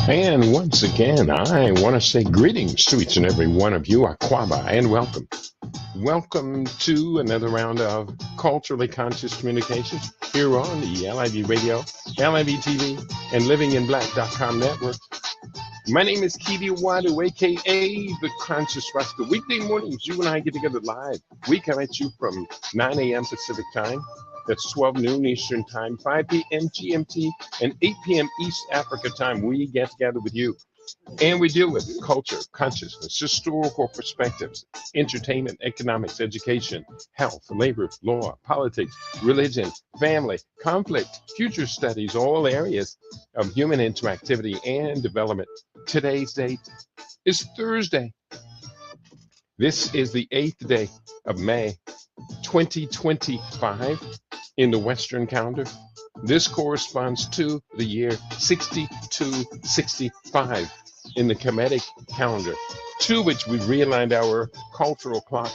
And once again, I want to say greetings to each and every one of you, Aquaba, and welcome. Welcome to another round of Culturally Conscious Communications here on the LIB Radio, LIB TV, and LivingInBlack.com network. My name is Kibi Wadu, aka The Conscious Rascal. Weekday mornings, you and I get together live. We come at you from 9 a.m. Pacific time. That's 12 noon Eastern time, 5 p.m. GMT, and 8 p.m. East Africa time. We get together with you. And we deal with culture, consciousness, historical perspectives, entertainment, economics, education, health, labor, law, politics, religion, family, conflict, future studies, all areas of human interactivity and development. Today's date is Thursday. This is the 8th day of May, 2025 in the Western calendar. This corresponds to the year 6265 in the Kemetic calendar, to which we've realigned our cultural clock.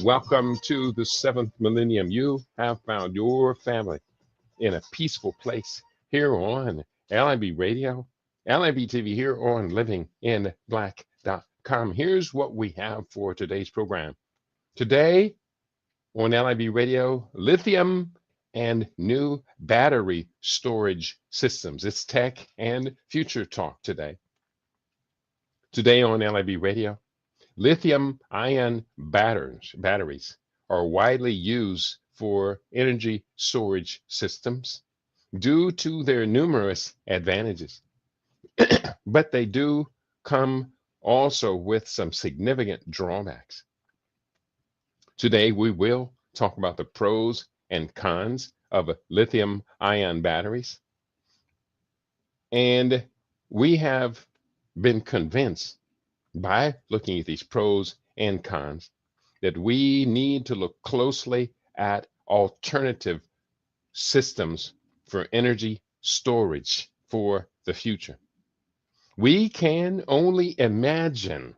Welcome to the 7th millennium. You have found your family in a peaceful place here on LIB Radio, LIB TV, here on LivingInBlack.com. Here's what we have for today's program. Today on LIB Radio, lithium and new battery storage systems. It's tech and future talk today. Today on LIB Radio, lithium-ion batteries are widely used for energy storage systems due to their numerous advantages. But they do come also with some significant drawbacks. Today, we will talk about the pros and cons of lithium-ion batteries. And we have been convinced by looking at these pros and cons that we need to look closely at alternative systems for energy storage for the future. We can only imagine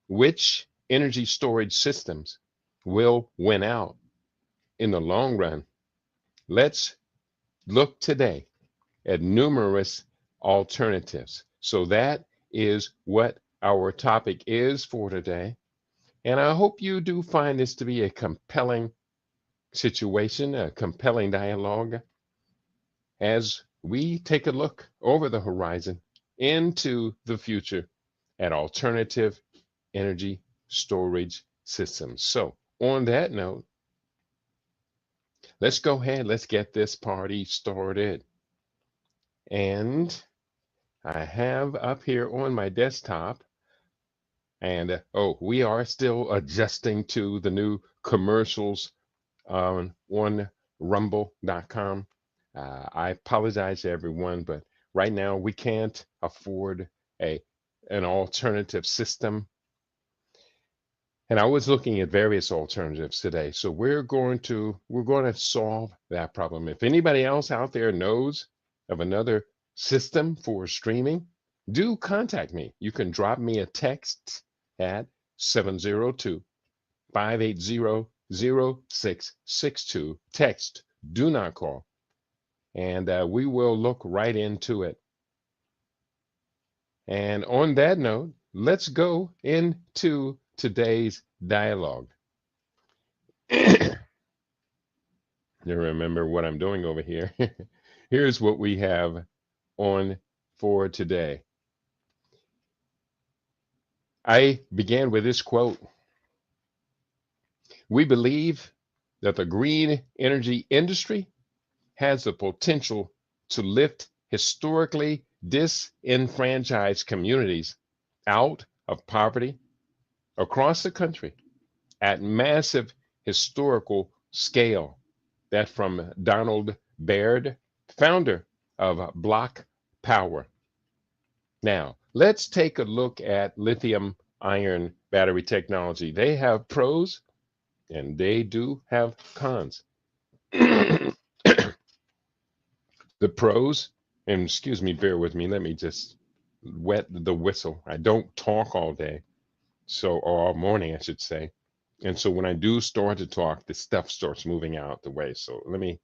which energy storage systems will win out in the long run. Let's look today at numerous alternatives. So that is what our topic is for today. And I hope you do find this to be a compelling situation, a compelling dialogue, as we take a look over the horizon into the future at alternative energy storage systems. So on that note, let's go ahead, let's get this party started. And I have up here on my desktop, and we are still adjusting to the new commercials on rumble.com. I apologize to everyone, but right now we can't afford an alternative system. And I was looking at various alternatives today. So we're going to solve that problem. If anybody else out there knows of another system for streaming, do contact me. You can drop me a text at 702-580-0662. Text, do not call. And we will look right into it. And on that note, let's go into today's dialogue. You remember what I'm doing over here. Here's what we have on for today. I began with this quote. We believe that the green energy industry has the potential to lift historically disenfranchised communities out of poverty across the country at massive historical scale. That from Donald Baird, founder of Block Power. Now, let's take a look at lithium-ion battery technology. They have pros and they do have cons. The pros, and excuse me, bear with me, let me just wet the whistle. I don't talk all day, or all morning, I should say. And so when I do start to talk, the stuff starts moving out the way. So let me.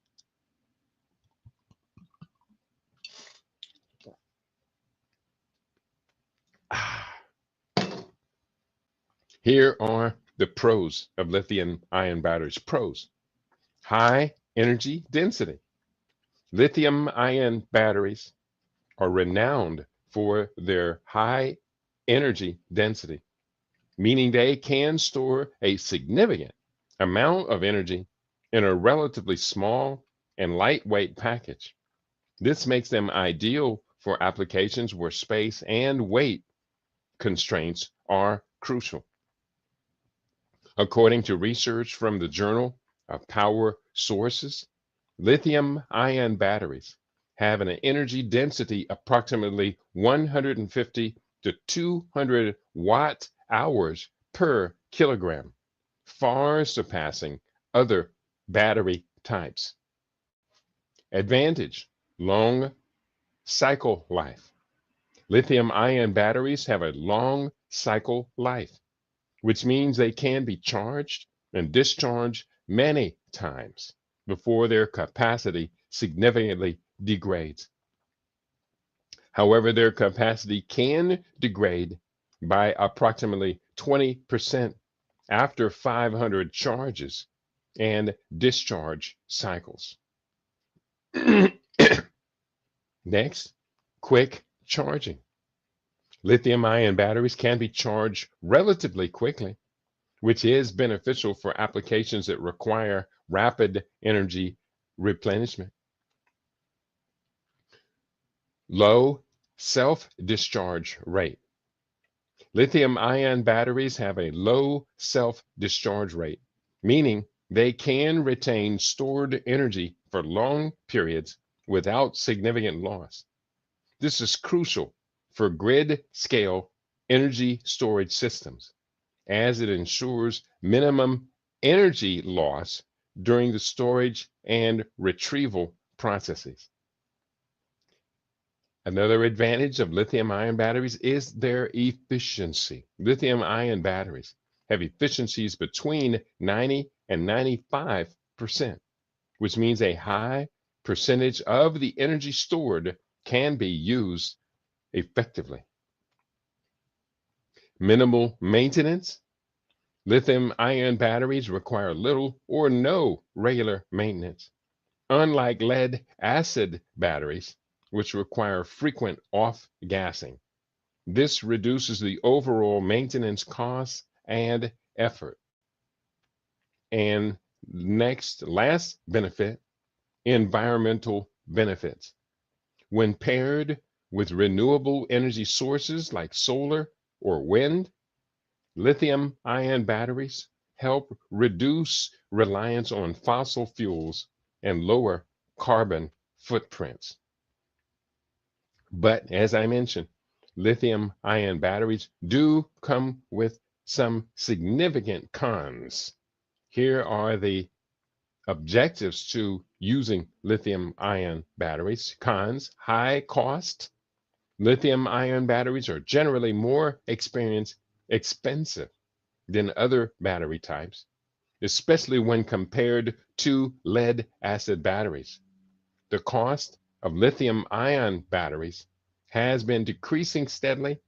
Ah, here are the pros of lithium ion batteries. Pros: high energy density. Lithium ion batteries are renowned for their high energy density, meaning they can store a significant amount of energy in a relatively small and lightweight package. This makes them ideal for applications where space and weight constraints are crucial. According to research from the Journal of Power Sources, lithium ion batteries have an energy density approximately 150 to 200 watt hours per kilogram, far surpassing other battery types. Advantage: long cycle life. Lithium ion batteries have a long cycle life, which means they can be charged and discharged many times before their capacity significantly degrades. However, their capacity can degrade by approximately 20% after 500 charges and discharge cycles. Next, quick charging. Lithium ion batteries can be charged relatively quickly, which is beneficial for applications that require rapid energy replenishment. Low self-discharge rate. Lithium ion batteries have a low self-discharge rate, meaning they can retain stored energy for long periods without significant loss. This is crucial for grid-scale energy storage systems, as it ensures minimum energy loss during the storage and retrieval processes. Another advantage of lithium ion batteries is their efficiency. Lithium ion batteries have efficiencies between 90 and 95%, which means a high percentage of the energy stored can be used effectively. Minimal maintenance. Lithium ion batteries require little or no regular maintenance, unlike lead acid batteries, which require frequent off-gassing. This reduces the overall maintenance costs and effort. And last benefit, environmental benefits. When paired with renewable energy sources like solar or wind, lithium ion batteries help reduce reliance on fossil fuels and lower carbon footprints. But as I mentioned, lithium ion batteries do come with some significant cons. Here are the objectives to using lithium ion batteries. Cons: high cost. Lithium ion batteries are generally more expensive than other battery types, especially when compared to lead acid batteries. The cost of lithium ion batteries has been decreasing steadily,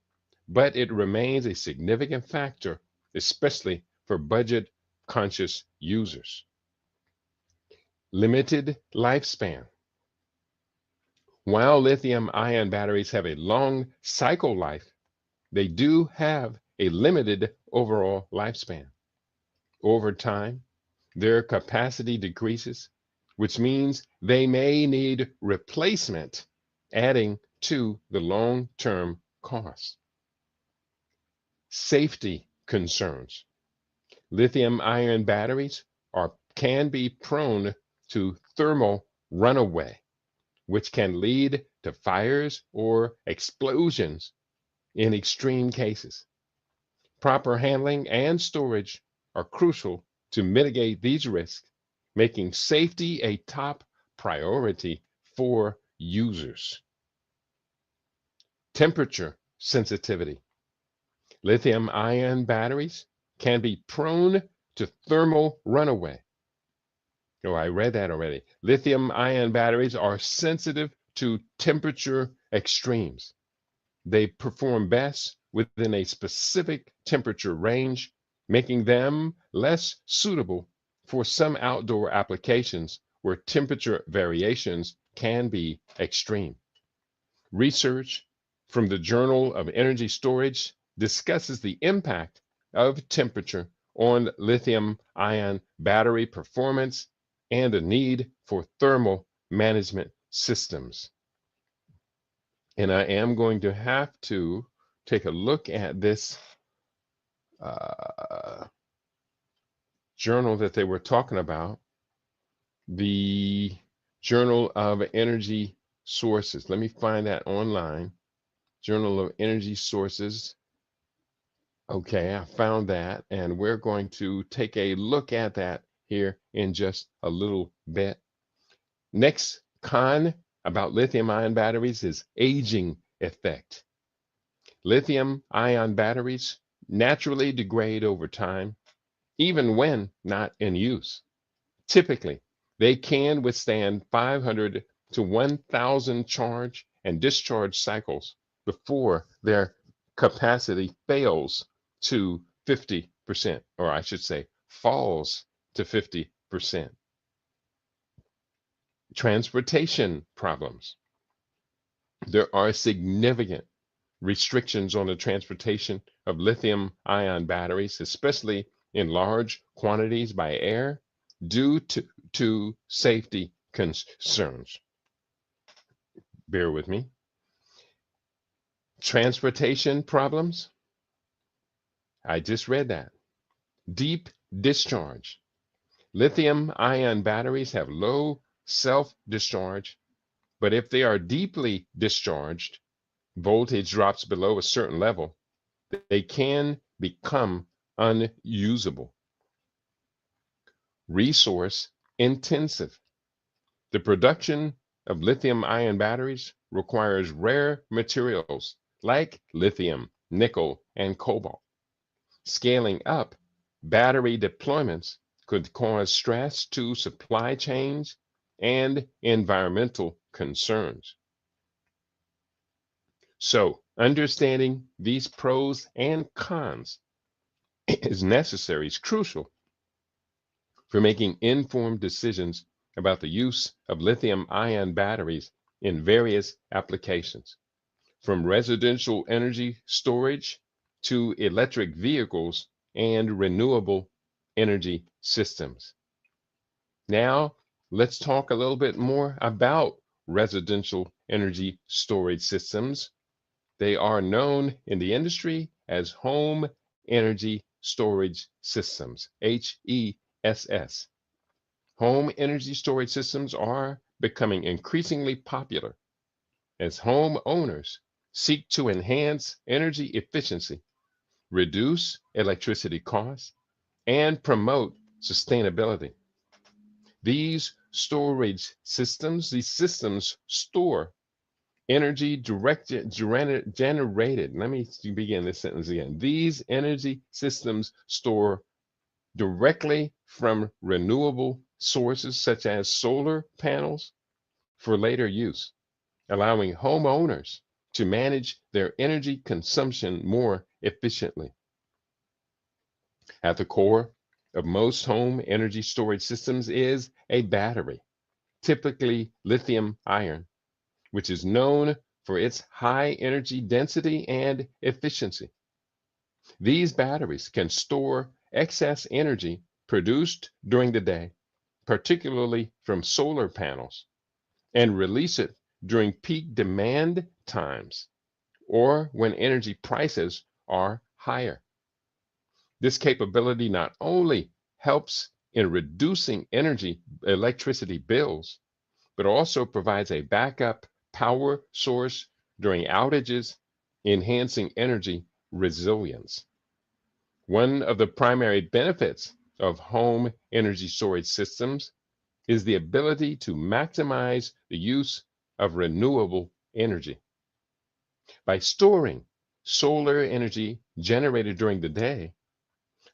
but it remains a significant factor, especially for budget conscious users. Limited lifespan. While lithium ion batteries have a long cycle life, they do have a limited overall lifespan. Over time, their capacity decreases, which means they may need replacement, adding to the long-term costs. Safety concerns. Lithium ion batteries can be prone to thermal runaway, which can lead to fires or explosions in extreme cases. Proper handling and storage are crucial to mitigate these risks, making safety a top priority for users. Temperature sensitivity. Lithium ion batteries can be prone to thermal runaway. Oh, I read that already. Lithium ion batteries are sensitive to temperature extremes. They perform best within a specific temperature range, making them less suitable for some outdoor applications where temperature variations can be extreme. Research from the Journal of Energy Storage discusses the impact of temperature on lithium ion battery performance and the need for thermal management systems. And I am going to have to take a look at this journal that they were talking about, the Journal of Energy Sources. Let me find that online. Journal of Energy Sources. Okay, I found that, and we're going to take a look at that here in just a little bit. Next con about lithium ion batteries is aging effect. Lithium ion batteries naturally degrade over time, even when not in use. Typically, they can withstand 500 to 1,000 charge and discharge cycles before their capacity fails to 50%, or I should say, falls to 50%. Transportation problems. There are significant restrictions on the transportation of lithium ion batteries, especially in large quantities by air, due to safety concerns. Bear with me. Transportation problems. I just read that. Deep discharge. Lithium ion batteries have low self-discharge, but if they are deeply discharged, voltage drops below a certain level, they can become unusable. Resource intensive. The production of lithium ion batteries requires rare materials like lithium, nickel, and cobalt. Scaling up battery deployments could cause stress to supply chains and environmental concerns. So, understanding these pros and cons is necessary, is crucial for making informed decisions about the use of lithium ion batteries in various applications, from residential energy storage to electric vehicles and renewable energy systems. Now, let's talk a little bit more about residential energy storage systems. They are known in the industry as home energy storage systems, HESS. Home energy storage systems are becoming increasingly popular as homeowners seek to enhance energy efficiency, reduce electricity costs, and promote sustainability. These systems store energy generated. Let me begin this sentence again. These energy systems store directly from renewable sources such as solar panels for later use, allowing homeowners to manage their energy consumption more efficiently. At the core of most home energy storage systems is a battery, typically lithium ion, which is known for its high energy density and efficiency. These batteries can store excess energy produced during the day, particularly from solar panels, and release it during peak demand times or when energy prices are higher. This capability not only helps in reducing electricity bills, but also provides a backup power source during outages, enhancing energy resilience. One of the primary benefits of home energy storage systems is the ability to maximize the use of renewable energy. By storing solar energy generated during the day,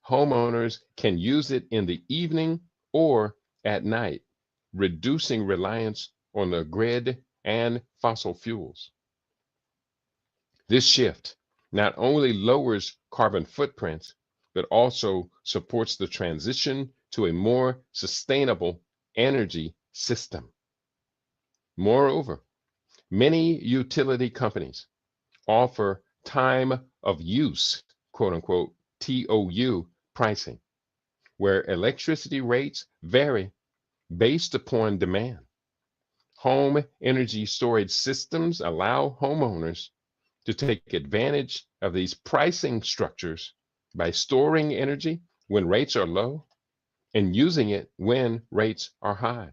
homeowners can use it in the evening or at night, reducing reliance on the grid and fossil fuels. This shift not only lowers carbon footprints, but also supports the transition to a more sustainable energy system. Moreover, many utility companies offer time of use, quote unquote, TOU pricing, where electricity rates vary based upon demand. Home energy storage systems allow homeowners to take advantage of these pricing structures by storing energy when rates are low and using it when rates are high.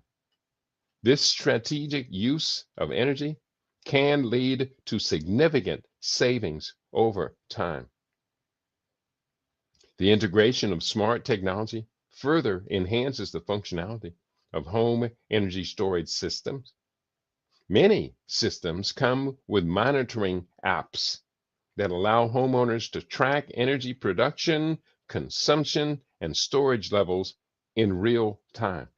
This strategic use of energy can lead to significant savings over time. The integration of smart technology further enhances the functionality of home energy storage systems. Many systems come with monitoring apps that allow homeowners to track energy production, consumption, and storage levels in real time.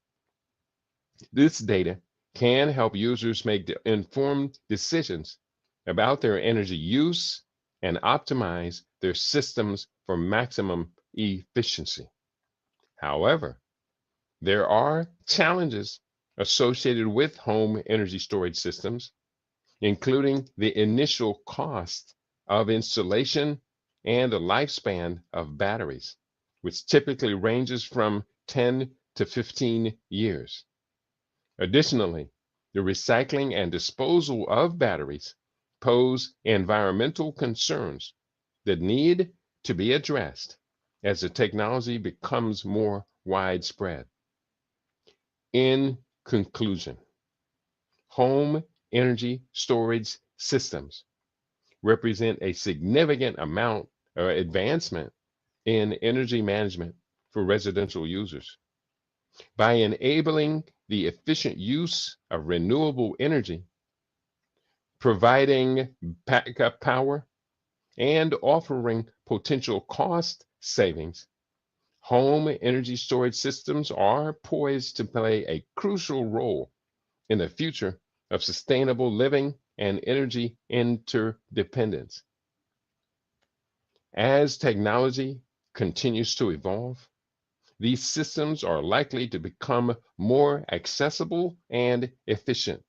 This data can help users make informed decisions about their energy use and optimize their systems for maximum efficiency. However, there are challenges associated with home energy storage systems, including the initial cost of installation and the lifespan of batteries, which typically ranges from 10 to 15 years. Additionally, the recycling and disposal of batteries pose environmental concerns that need to be addressed as the technology becomes more widespread. In conclusion, home energy storage systems represent a significant amount or advancement in energy management for residential users. By enabling the efficient use of renewable energy, providing backup power, and offering potential cost savings, home energy storage systems are poised to play a crucial role in the future of sustainable living and energy interdependence. As technology continues to evolve, these systems are likely to become more accessible and efficient,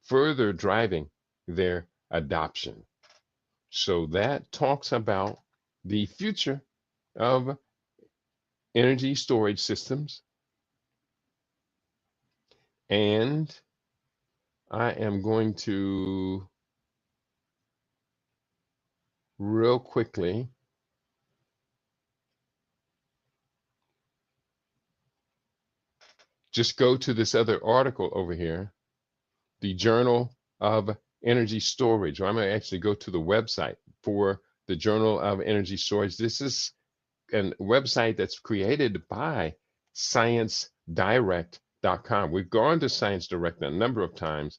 further driving their adoption. So that talks about the future of energy storage systems. And I am going to real quickly just go to this other article over here, the Journal of Energy Storage. Or I'm going to actually go to the website for the Journal of Energy Storage. This is a website that's created by ScienceDirect.com. We've gone to Science Direct a number of times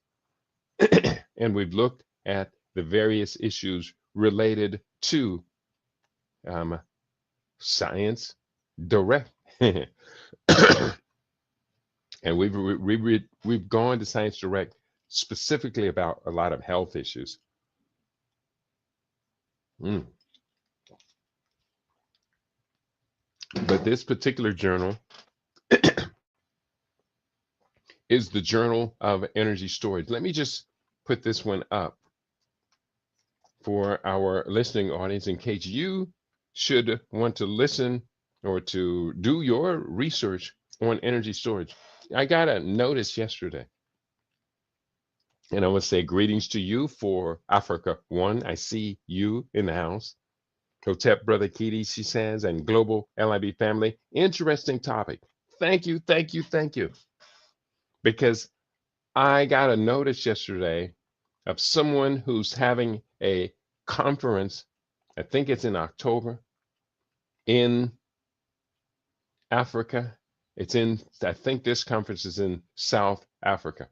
and we've looked at the various issues related to Science Direct. And we've gone to Science Direct specifically about a lot of health issues. But this particular journal is the Journal of Energy Storage. Let me just put this one up for our listening audience in case you should want to listen or to do your research on energy storage. I got a notice yesterday, and I want to say greetings to you for Africa One. I see you in the house. Hotep Brother Kitty, she says, and Global LIB family. Interesting topic. Thank you, thank you, thank you. Because I got a notice yesterday of someone who's having a conference, I think it's in October, in Africa. I think this conference is in South Africa.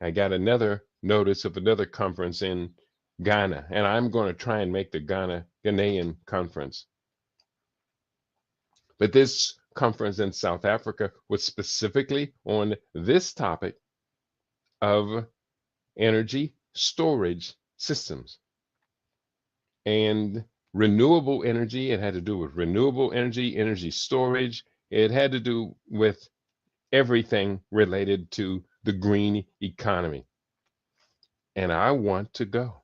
I got another notice of another conference in Ghana, and I'm going to try and make the Ghanaian conference. But this conference in South Africa was specifically on this topic of energy storage systems. and renewable energy. It had to do with renewable energy, energy storage. It had to do with everything related to the green economy. And I want to go.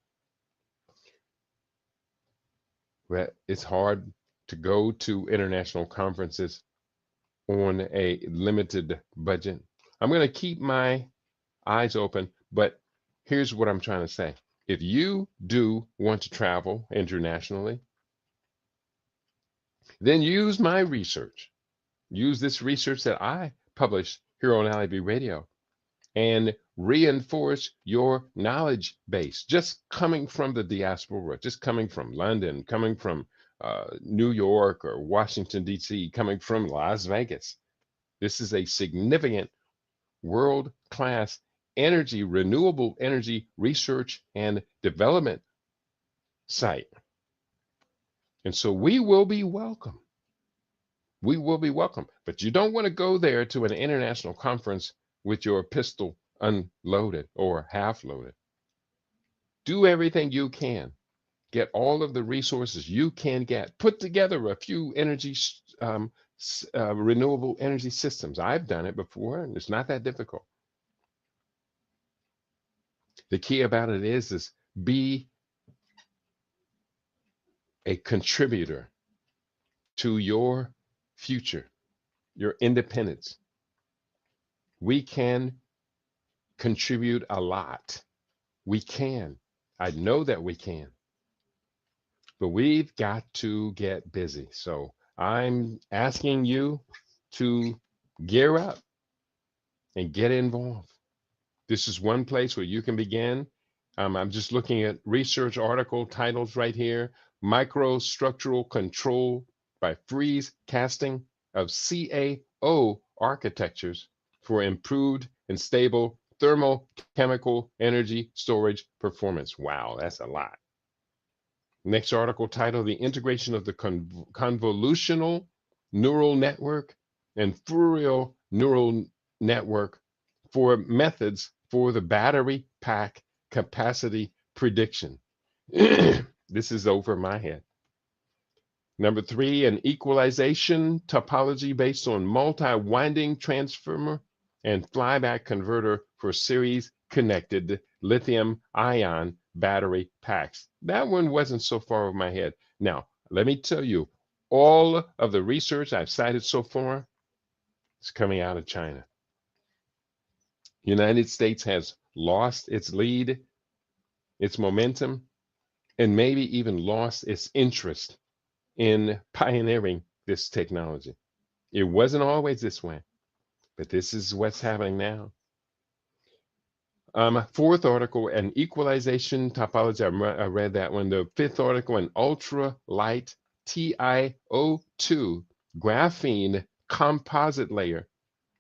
But it's hard to go to international conferences on a limited budget. I'm going to keep my eyes open, but here's what I'm trying to say. If you do want to travel internationally, then use my research. Use this research that I publish here on LIB Radio and reinforce your knowledge base. Just coming from the diaspora, just coming from London, coming from New York or Washington, D.C., coming from Las Vegas. This is a significant world class energy, renewable energy research and development site. And so we will be welcome. We will be welcome. But you don't want to go there to an international conference with your pistol unloaded or half loaded. Do everything you can. Get all of the resources you can get. Put together a few energy, renewable energy systems. I've done it before, and it's not that difficult. The key about it is be a contributor to your future, your independence. We can contribute a lot. We can. I know that we can. But we've got to get busy. So I'm asking you to gear up and get involved. This is one place where you can begin. I'm just looking at research article titles right here. Microstructural control by freeze casting of CAO architectures for improved and stable thermochemical energy storage performance. Wow, that's a lot. Next article title, The Integration of the Convolutional Neural Network and Fourier Neural Network for Methods for the Battery Pack Capacity Prediction. This is over my head. Number 3, an equalization topology based on multi-winding transformer and flyback converter for series connected lithium ion battery packs. That one wasn't so far over my head. Now, let me tell you, all of the research I've cited so far is coming out of China. United States has lost its lead, its momentum, and maybe even lost its interest in pioneering this technology. It wasn't always this way, but this is what's happening now. Fourth article, an equalization topology. I read that one. The fifth article, an ultra light TiO2 graphene composite layer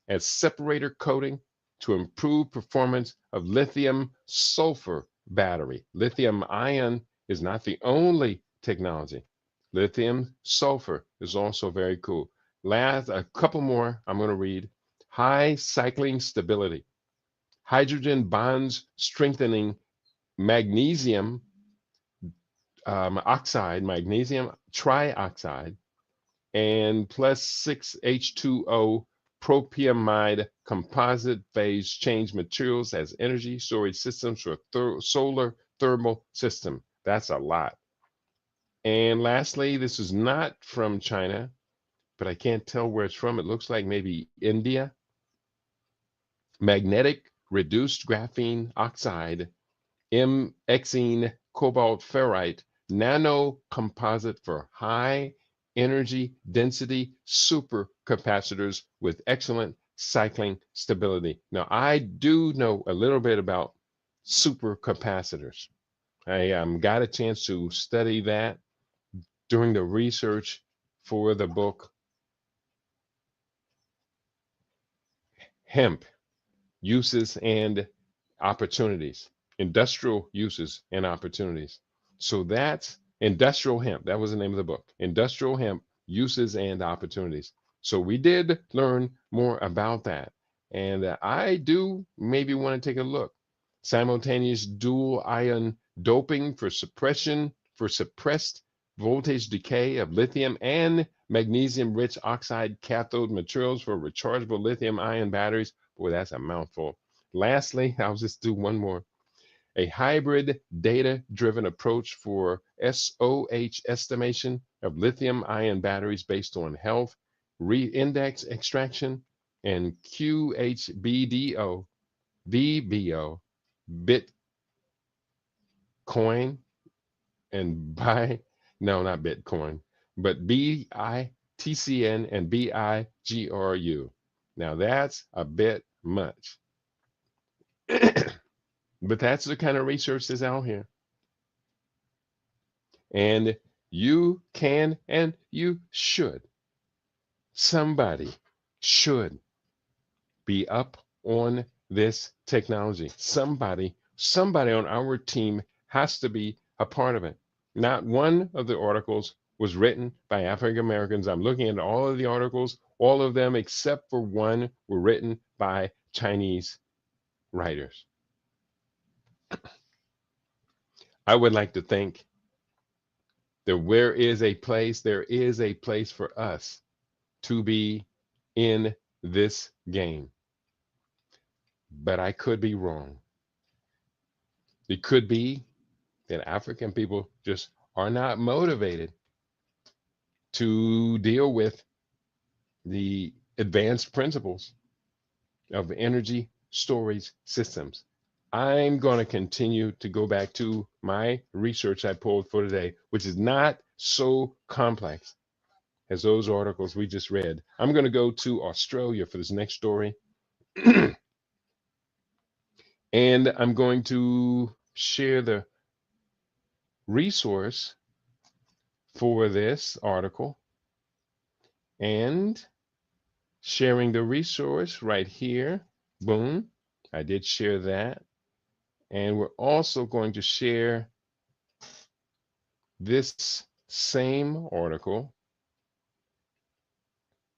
as separator coating to improve performance of lithium sulfur battery. Lithium ion is not the only technology. Lithium sulfur is also very cool. Last, a couple more I'm going to read. High cycling stability. Hydrogen bonds strengthening magnesium oxide, magnesium trioxide, and plus 6H2O propionamide composite phase change materials as energy storage systems for solar thermal system. That's a lot. And lastly, this is not from China, but I can't tell where it's from. It looks like maybe India. Magnetic reduced graphene oxide, M-exene cobalt ferrite, nano composite for high energy density supercapacitors with excellent cycling stability. Now, I do know a little bit about supercapacitors. I got a chance to study that during the research for the book Hemp Uses and Opportunities, Industrial Uses and Opportunities. So that's Industrial Hemp. That was the name of the book, Industrial Hemp Uses and Opportunities. So we did learn more about that. And I do maybe want to take a look. Simultaneous dual ion doping for suppression for suppressed voltage decay of lithium and magnesium-rich oxide cathode materials for rechargeable lithium-ion batteries. Boy, that's a mouthful. Lastly, I'll just do one more. A hybrid data-driven approach for SOH estimation of lithium-ion batteries based on health, re-index extraction, and QHBDO, VBO, Bitcoin, and no, not Bitcoin, but BITCN and BIGRU. Now that's a bit much, but that's the kind of research that's out here. And you can and you should. Somebody should be up on this technology. Somebody on our team has to be a part of it. Not one of the articles was written by African Americans. I'm looking at all of the articles. All of them, except for one, were written by Chinese writers. I would like to think that there is a place for us to be in this game. But I could be wrong. It could be that African people just are not motivated to deal with the advanced principles of energy storage systems. I'm going to continue to go back to my research I pulled for today, which is not so complex as those articles we just read. I'm going to go to Australia for this next story. And I'm going to share the resource for this article, and sharing the resource right here. Boom. I did share that. And we're also going to share this same article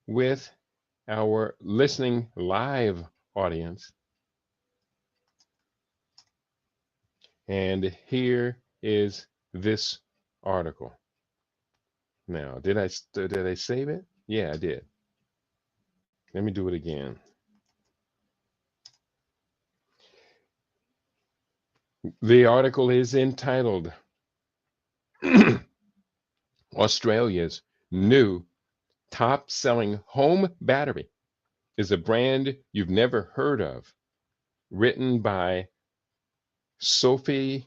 with our listening live audience. And here is this article. Now, did I save it? Yeah, I did. Let me do it again. The article is entitled Australia's new top-selling home battery is a brand you've never heard of, written by Sophie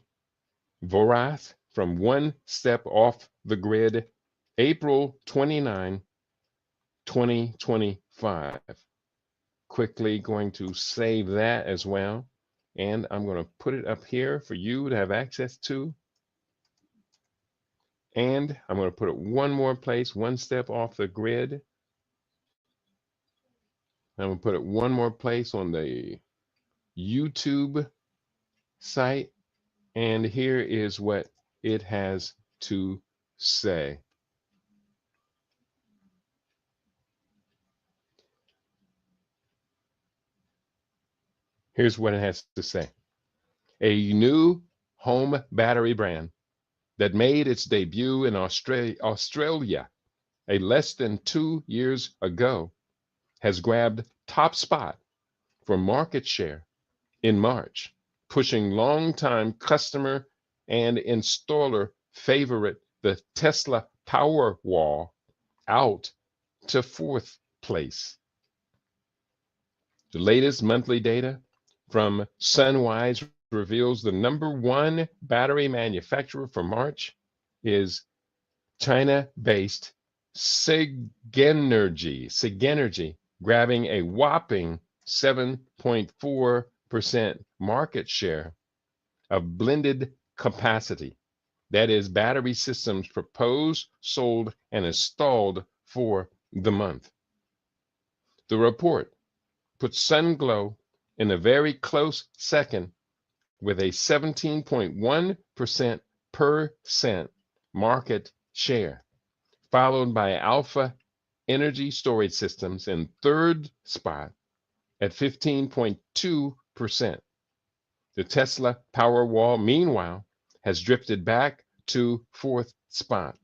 Vorath from One Step Off the Grid, April 29, 2025. Quickly going to save that as well. And I'm going to put it up here for you to have access to. And I'm going to put it one more place, One Step Off the Grid. I'm going to put it one more place on the YouTube site. And here is what it has to say. Here's what it has to say. A new home battery brand that made its debut in Australia a less than 2 years ago has grabbed top spot for market share in March, pushing longtime customer and installer favorite, the Tesla Powerwall, out to 4th place. The latest monthly data from Sunwise reveals the #1 battery manufacturer for March is China-based Sigenergy, grabbing a whopping 7.4% market share of blended capacity. That is, battery systems proposed, sold, and installed for the month. The report puts Sunglow in a very close second with a 17.1% market share, followed by Alpha Energy Storage Systems in third spot at 15.2%. The Tesla Powerwall, meanwhile, has drifted back to fourth spot.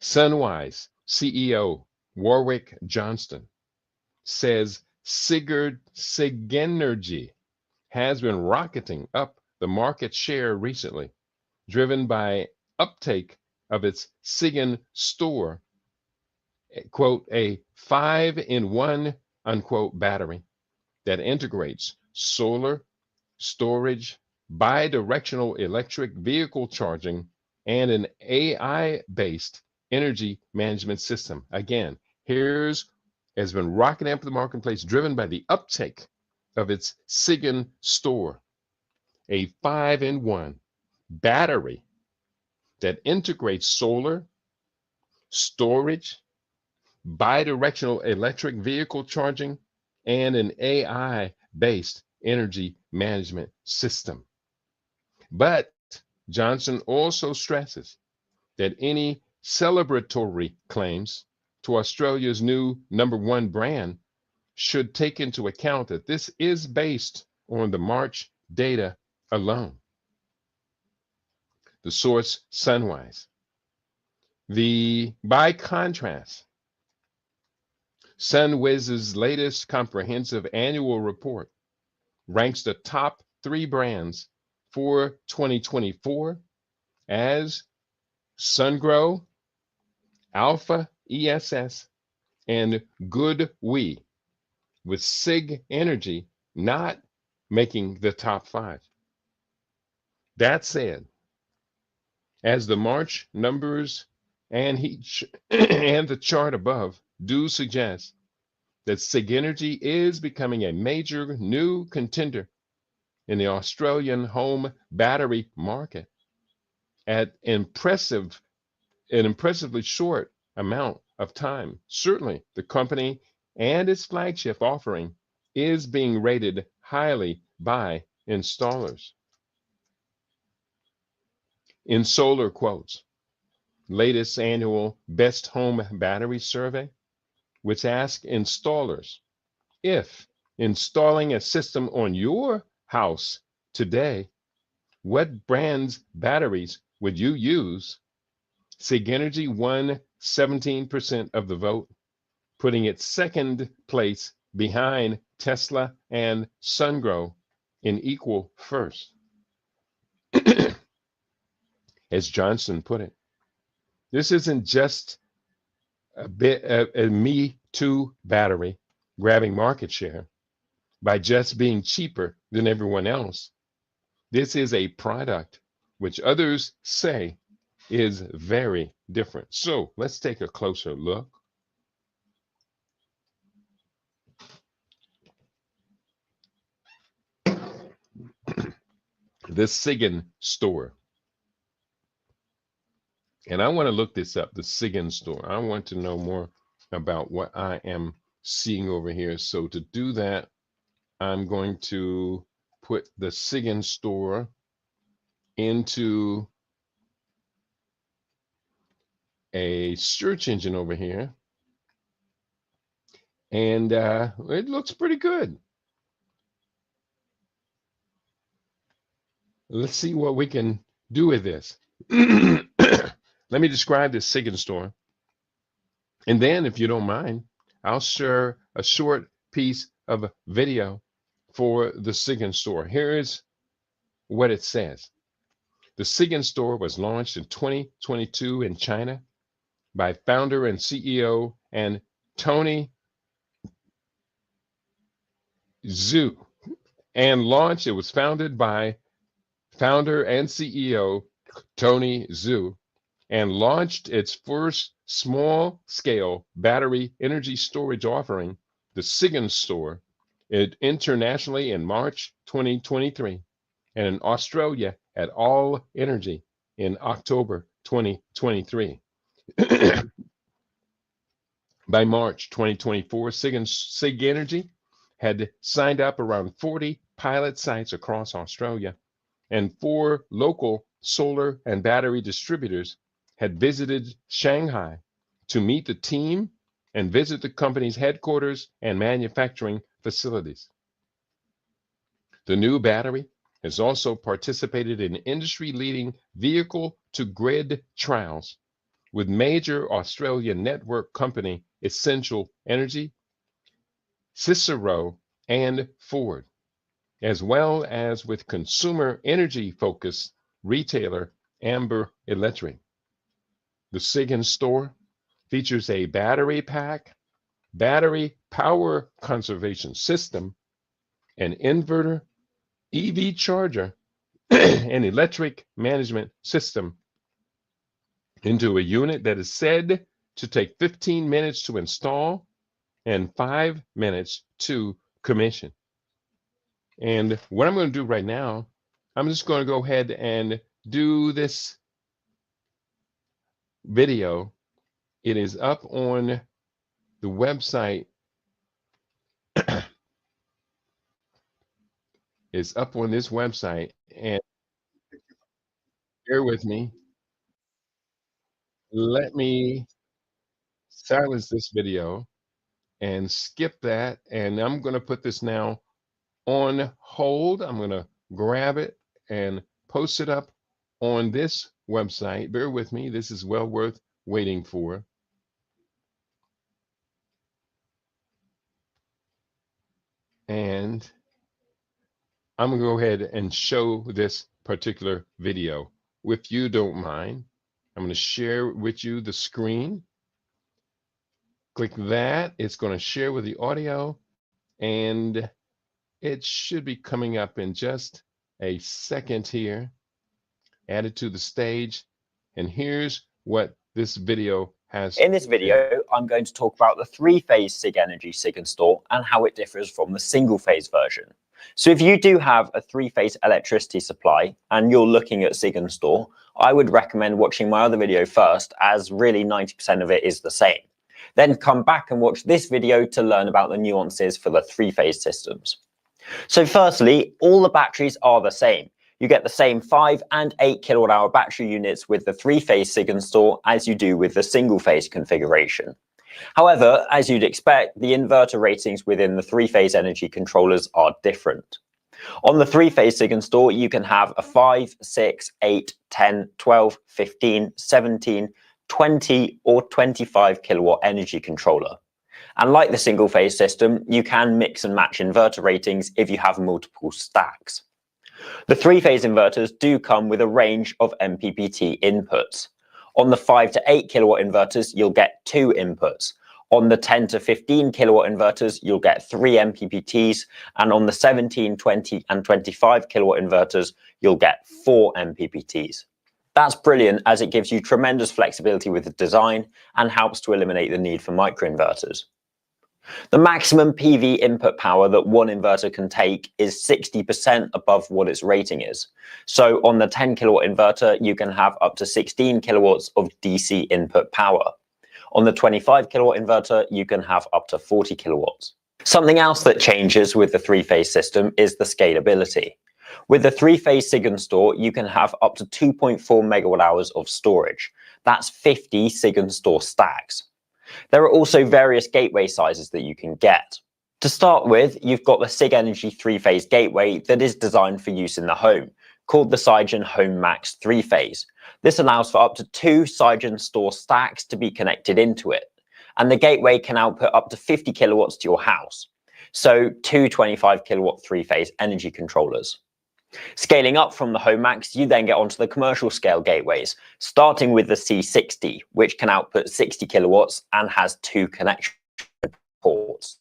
Sunwise CEO Warwick Johnston says Sigenergy has been rocketing up the market share recently, driven by uptake of its Sigen store, quote, a 5-in-1, unquote, battery that integrates solar, storage, bidirectional electric vehicle charging, and an AI-based energy management system. Again, here's has been rocketing up the marketplace, driven by the uptake of its Sigen store, a 5-in-1 battery that integrates solar, storage, bidirectional electric vehicle charging, and an AI-based energy management system. But Johnson also stresses that any celebratory claims to Australia's new #1 brand should take into account that this is based on the March data alone. The source, Sunwise. By contrast, Sunwiz's latest comprehensive annual report ranks the top 3 brands for 2024 as Sungrow, Alpha ESS, and Good We, with Sig Energy not making the top 5. That said, as the March numbers and and the chart above do suggest that Sig Energy is becoming a major new contender in the Australian home battery market at an impressively short amount of time. Certainly, the company and its flagship offering is being rated highly by installers. In Solar Quote's latest annual Best Home Battery Survey, which asks installers if installing a system on your house today, what brand's batteries would you use? Sig Energy won 17% of the vote, putting it second place behind Tesla and Sungrow in equal first. As Johnson put it, this isn't just a Me Too battery grabbing market share by just being cheaper than everyone else. This is a product which others say is very different. So let's take a closer look. The Sigen store. And I want to look this up, the Sigen store. I want to know more about what I am seeing over here. So to do that, I'm going to put the Sigen store into a search engine over here. And it looks pretty good. Let's see what we can do with this. Let me describe this Sigen store. And then, if you don't mind, I'll share a short piece of video for the Sigen store. Here is what it says. The Sigen store was launched in 2022 in China by founder and CEO and Tony Zhu. And launched, it was founded by founder and CEO Tony Zhu, and launched its first small-scale battery energy storage offering, the Sigen store, internationally in March 2023, and in Australia at All Energy in October 2023. By March 2024, Sig Energy had signed up around 40 pilot sites across Australia, and 4 local solar and battery distributors had visited Shanghai to meet the team and visit the company's headquarters and manufacturing facilities. The new battery has also participated in industry-leading vehicle-to-grid trials with major Australian network company Essential Energy, Cicero, and Ford, as well as with consumer energy-focused retailer Amber Electric. The SIG store features a battery pack, battery power conservation system, an inverter, EV charger, and electric management system into a unit that is said to take 15 minutes to install and 5 minutes to commission. And what I'm going to do right now, I'm just going to go ahead and do this video. It is up on the website. It's up on this website, and bear with me. Let me silence this video and skip that. And I'm going to put this now on hold. I'm going to grab it and post it up on this website. Bear with me. This is well worth waiting for. And I'm going to go ahead and show this particular video. If you don't mind, I'm going to share with you the screen. Click that. It's going to share with the audio, and it should be coming up in just a second here. Add it to the stage, and here's what this video has. In this video, I'm going to talk about the three-phase SIG Energy SIG and Store and how it differs from the single-phase version. So if you do have a three-phase electricity supply and you're looking at SIG and Store, I would recommend watching my other video first, as really 90% of it is the same. Then come back and watch this video to learn about the nuances for the three-phase systems. So firstly, all the batteries are the same. You get the same 5 and 8 kilowatt hour battery units with the three-phase SIG and Store as you do with the single-phase configuration. However, as you'd expect, the inverter ratings within the three-phase energy controllers are different. On the three-phase SIG and Store, you can have a 5, 6, 8, 10, 12, 15, 17, 20 or 25 kilowatt energy controller. And like the single-phase system, you can mix and match inverter ratings if you have multiple stacks. The three-phase inverters do come with a range of MPPT inputs. On the 5 to 8 kilowatt inverters, you'll get 2 inputs. On the 10 to 15 kilowatt inverters, you'll get 3 MPPTs. And on the 17, 20 and 25 kilowatt inverters, you'll get 4 MPPTs. That's brilliant, as it gives you tremendous flexibility with the design and helps to eliminate the need for microinverters. The maximum PV input power that one inverter can take is 60% above what its rating is. So on the 10 kilowatt inverter, you can have up to 16 kilowatts of DC input power. On the 25 kilowatt inverter, you can have up to 40 kilowatts. Something else that changes with the three-phase system is the scalability. With the three-phase SIG and Store, you can have up to 2.4 megawatt hours of storage. That's 50 SIG and Store stacks. There are also various gateway sizes that you can get. To start with, you've got the SIG Energy three-phase gateway that is designed for use in the home, called the Cygen Home Max three-phase. This allows for up to 2 Cygen Store stacks to be connected into it, and the gateway can output up to 50 kilowatts to your house, so 2 25 kilowatt three-phase energy controllers. Scaling up from the Home Max, you then get onto the commercial scale gateways, starting with the C60, which can output 60 kilowatts and has 2 connection ports.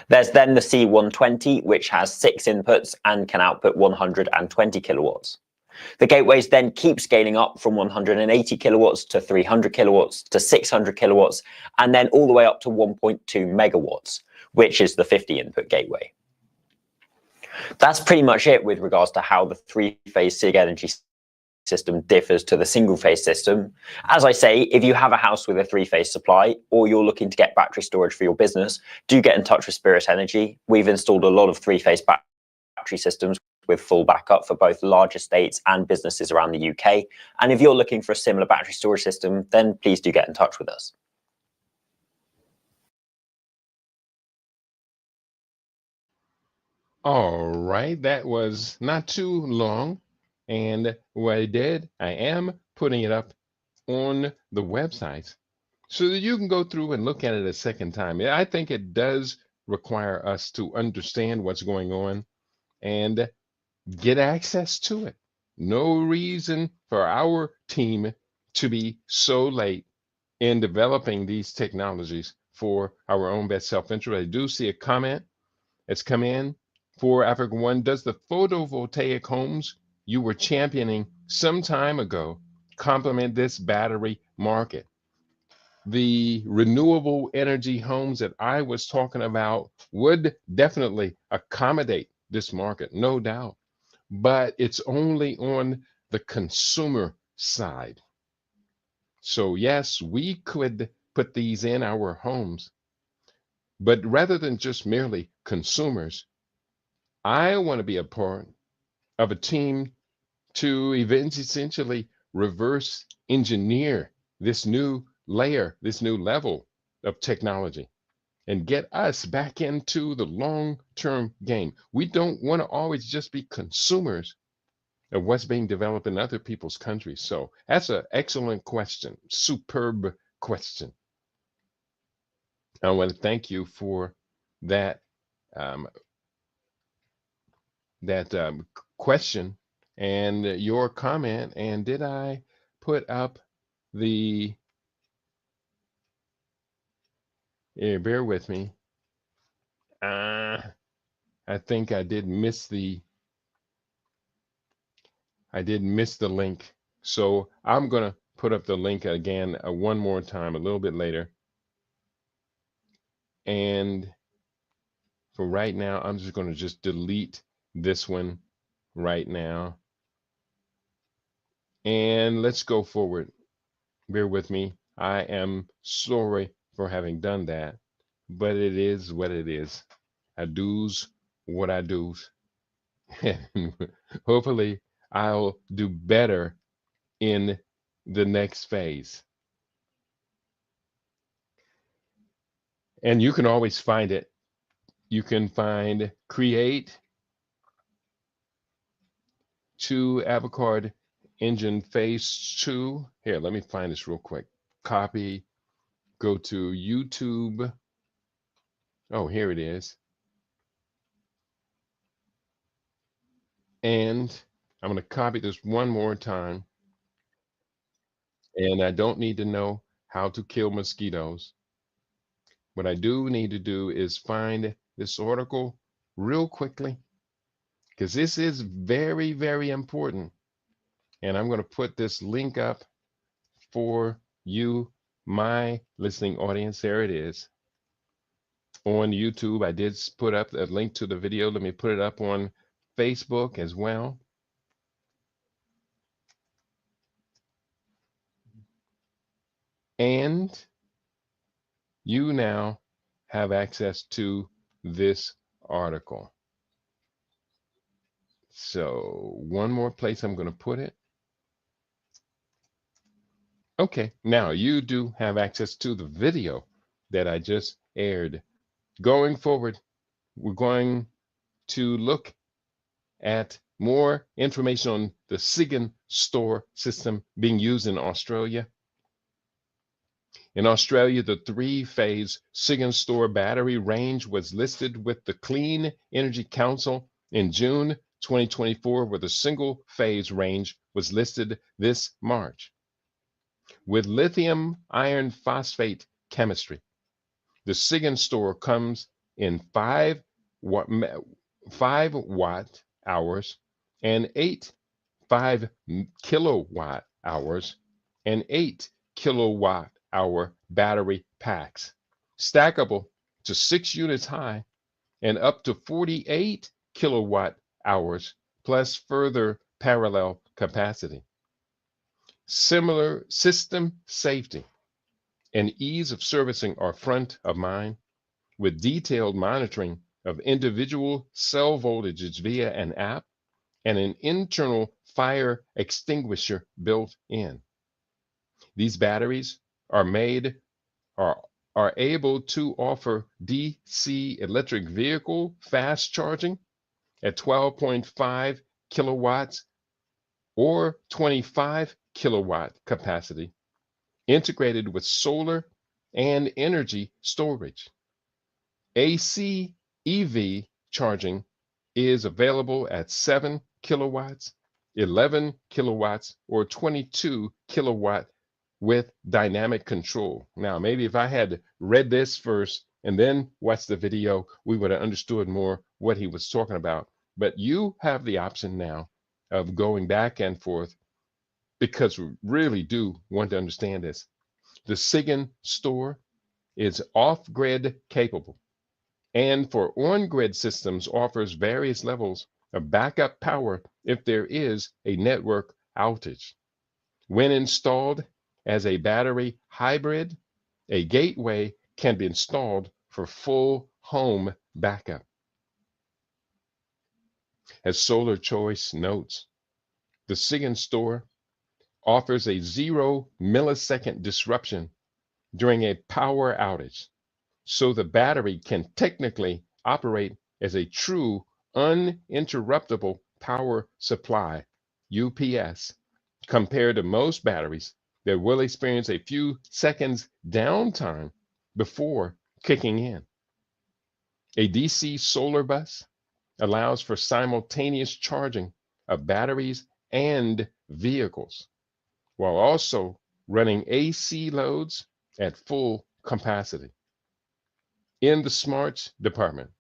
There's then the C120, which has 6 inputs and can output 120 kilowatts. The gateways then keep scaling up from 180 kilowatts to 300 kilowatts to 600 kilowatts, and then all the way up to 1.2 megawatts, which is the 50 input gateway. That's pretty much it with regards to how the three-phase SIG energy system differs to the single-phase system. As I say, if you have a house with a three-phase supply or you're looking to get battery storage for your business, do get in touch with Spirit Energy. We've installed a lot of three-phase battery systems with full backup for both large estates and businesses around the UK. And if you're looking for a similar battery storage system, then please do get in touch with us. All right, that was not too long. And what I did, I am putting it up on the website so that you can go through and look at it a second time. Yeah, I think it does require us to understand what's going on and get access to it. No reason for our team to be so late in developing these technologies for our own best self-interest. I do see a comment that's come in for Africa One. Does the photovoltaic homes you were championing some time ago complement this battery market? The renewable energy homes that I was talking about would definitely accommodate this market, no doubt, but it's only on the consumer side. So, yes, we could put these in our homes, but rather than just merely consumers, I want to be a part of a team to essentially reverse engineer this new layer, this new level of technology and get us back into the long term game. We don't want to always just be consumers of what's being developed in other people's countries. So that's an excellent question, superb question. I want to thank you for that um, that question and your comment. And did I put up the? Bear with me. I think I did miss the link. So I'm gonna put up the link again one more time a little bit later. And for right now, I'm just gonna just delete this one right now. And let's go forward. Bear with me. I am sorry for having done that, but it is what it is. I do's what I do's. And hopefully I'll do better in the next phase. And you can always find it. You can find create to Avocard engine phase 2. Here, let me find this real quick. Copy, go to YouTube. Oh, here it is. And I'm going to copy this one more time. And I don't need to know how to kill mosquitoes. What I do need to do is find this article real quickly because this is very, very important. And I'm going to put this link up for you, my listening audience. There it is on YouTube. I did put up a link to the video. Let me put it up on Facebook as well. And you now have access to this article. So one more place I'm going to put it. Okay, now you do have access to the video that I just aired. Going forward, we're going to look at more information on the SIGIN store system being used in Australia. In Australia, the three-phase SIGIN store battery range was listed with the Clean Energy Council in June 2024, where the single-phase range was listed this March. With lithium iron phosphate chemistry, the SIGIN store comes in 5 watt hours and 5 kilowatt hours and 8 kilowatt hour battery packs, stackable to 6 units high and up to 48 kilowatt hours, plus further parallel capacity. Similar system safety and ease of servicing are front of mind, with detailed monitoring of individual cell voltages via an app and an internal fire extinguisher built in. These batteries are made are able to offer DC electric vehicle fast charging at 12.5 kilowatts or 25 kilowatt capacity, integrated with solar and energy storage. AC EV charging is available at 7 kilowatts, 11 kilowatts, or 22 kilowatt with dynamic control. Now, maybe if I had read this first and then watched the video, we would have understood more what he was talking about. But you have the option now of going back and forth because we really do want to understand this. The SIGIN store is off-grid capable, and for on-grid systems offers various levels of backup power if there is a network outage. When installed as a battery hybrid, a gateway can be installed for full home backup. As Solar Choice notes, the SIGIN store offers a 0 millisecond disruption during a power outage, so the battery can technically operate as a true uninterruptible power supply, UPS, compared to most batteries that will experience a few seconds downtime before kicking in. A DC solar bus allows for simultaneous charging of batteries and vehicles, while also running AC loads at full capacity. In the smarts department,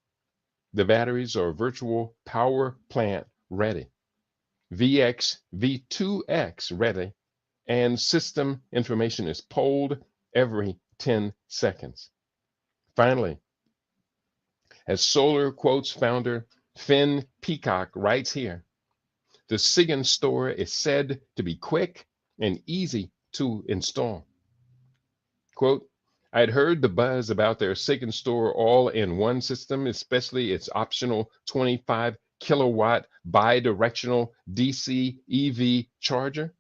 the batteries are virtual power plant ready, VX, V2X ready, and system information is polled every 10 seconds. Finally, as Solar Quotes founder Finn Peacock writes here, the SIGIN store is said to be quick and easy to install. Quote, I'd heard the buzz about their SIGIN store all-in-one system, especially its optional 25 kilowatt bi-directional DC EV charger.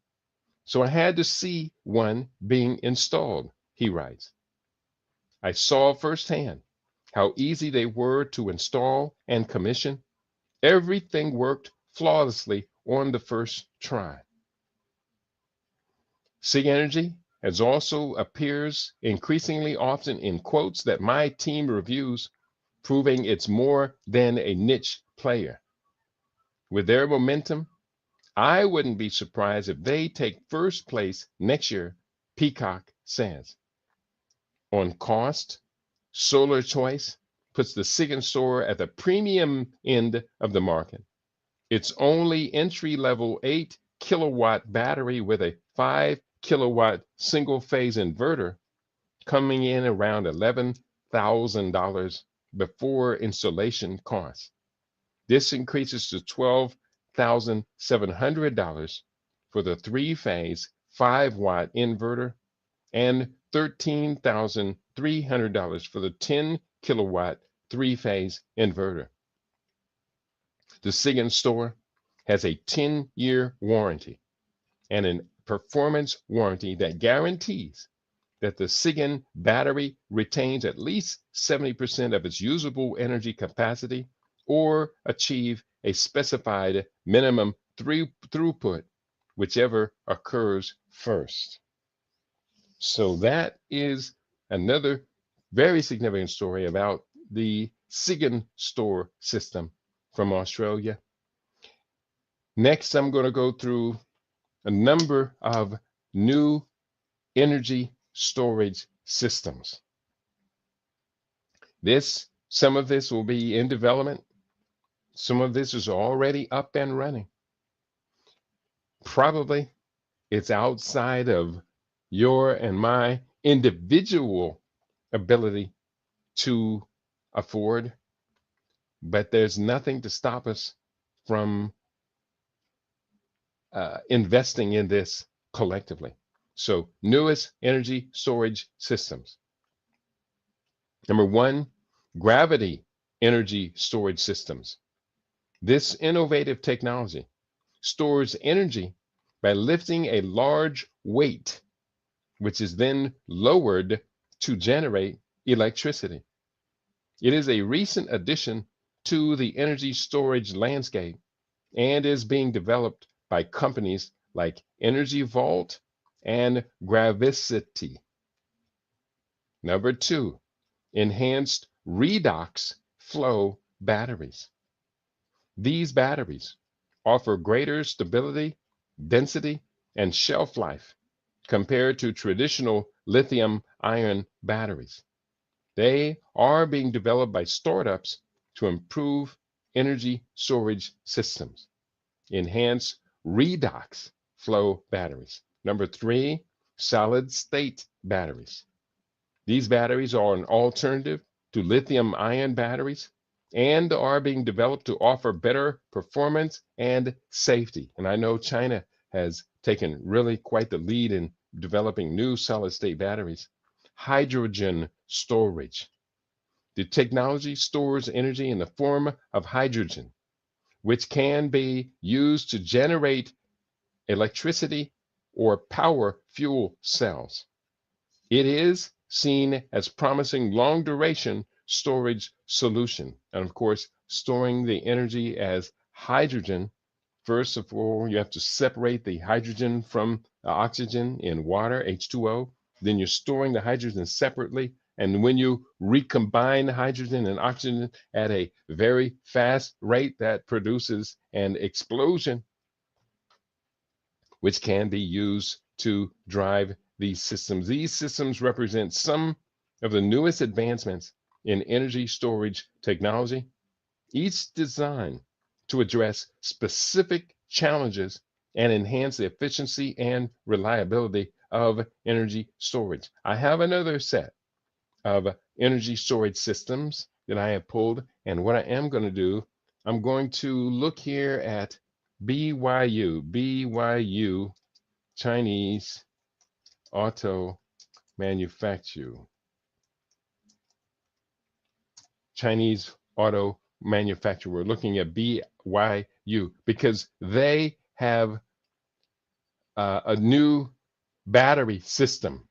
So I had to see one being installed, he writes. I saw firsthand how easy they were to install and commission. Everything worked flawlessly on the first try. SIG Energy as also appears increasingly often in quotes that my team reviews, proving it's more than a niche player. With their momentum, I wouldn't be surprised if they take first place next year, Peacock says. On cost, Solar Choice puts the SIGIN store at the premium end of the market. It's only entry-level 8 kilowatt battery with a 5 kilowatt single phase inverter coming in around $11,000 before installation costs. This increases to $12,700 for the 3-phase 5-watt inverter and $13,300 for the 10 kilowatt 3-phase inverter. The SIGIN store has a 10-year warranty and a performance warranty that guarantees that the SIGIN battery retains at least 70% of its usable energy capacity or achieve a specified minimum throughput, whichever occurs first. So that is another very significant story about the SIGIN store system from Australia. Next, I'm going to go through a number of new energy storage systems. Some of this will be in development. Some of this is already up and running. Probably it's outside of your and my individual ability to afford, but there's nothing to stop us from investing in this collectively. So, newest energy storage systems. Number one, gravity energy storage systems. This innovative technology stores energy by lifting a large weight, which is then lowered to generate electricity. It is a recent addition to the energy storage landscape and is being developed by companies like Energy Vault and Gravicity. Number two, enhanced redox flow batteries. These batteries offer greater stability, density, and shelf life compared to traditional lithium ion batteries. They are being developed by startups to improve energy storage systems, enhance redox flow batteries. Number three, solid state batteries. These batteries are an alternative to lithium ion batteries and are being developed to offer better performance and safety. And I know China has taken really quite the lead in developing new solid state batteries. Hydrogen storage. The technology stores energy in the form of hydrogen, which can be used to generate electricity or power fuel cells. It is seen as promising long duration storage solution. And of course, storing the energy as hydrogen, first of all, you have to separate the hydrogen from the oxygen in water, H2O. Then you're storing the hydrogen separately. And when you recombine hydrogen and oxygen at a very fast rate, that produces an explosion, which can be used to drive these systems. These systems represent some of the newest advancements in energy storage technology, each designed to address specific challenges and enhance the efficiency and reliability of energy storage. I have another set of energy storage systems that I have pulled, and what I am going to do, I'm going to look here at BYU, Chinese auto manufacture, Chinese auto manufacturer. We're looking at BYU because they have a new battery system.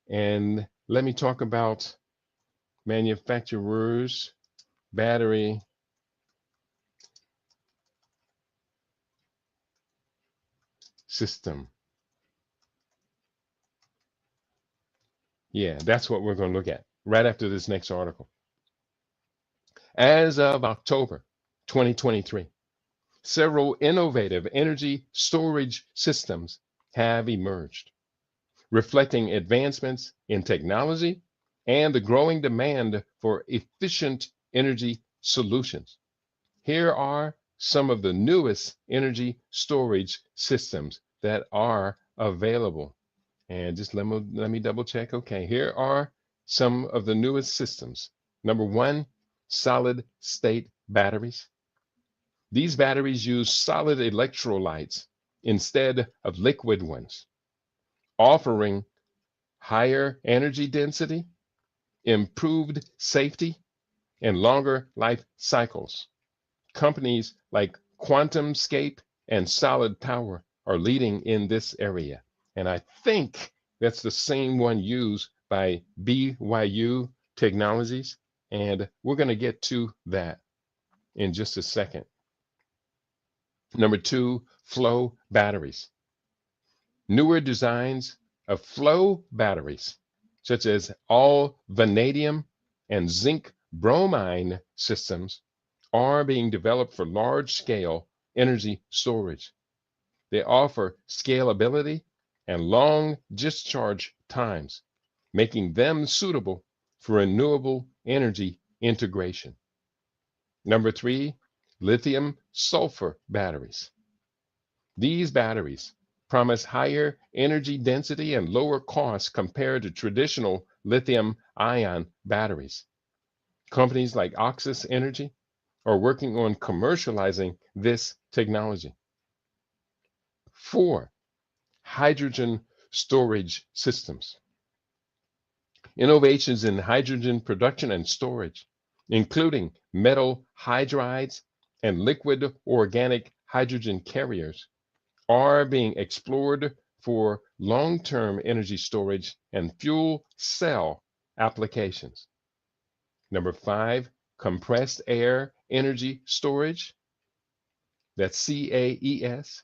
And let me talk about manufacturers' battery system. Yeah, that's what we're going to look at right after this next article. As of October 2023, several innovative energy storage systems have emerged, reflecting advancements in technology and the growing demand for efficient energy solutions. Here are some of the newest energy storage systems that are available. And just let me double check. Okay, here are some of the newest systems. Number one, solid state batteries. These batteries use solid electrolytes instead of liquid ones, offering higher energy density, improved safety, and longer life cycles. Companies like QuantumScape and Solid Power are leading in this area. And I think that's the same one used by BYU Technologies. And we're going to get to that in just a second. Number two, flow batteries. Newer designs of flow batteries, such as all vanadium and zinc bromine systems, are being developed for large-scale energy storage. They offer scalability and long discharge times, making them suitable for renewable energy integration. Number three, lithium sulfur batteries. These batteries promise higher energy density and lower costs compared to traditional lithium ion batteries. Companies like Oxis Energy are working on commercializing this technology. Four, hydrogen storage systems. Innovations in hydrogen production and storage, including metal hydrides and liquid organic hydrogen carriers, are being explored for long-term energy storage and fuel cell applications. Number five, compressed air energy storage. That's CAES.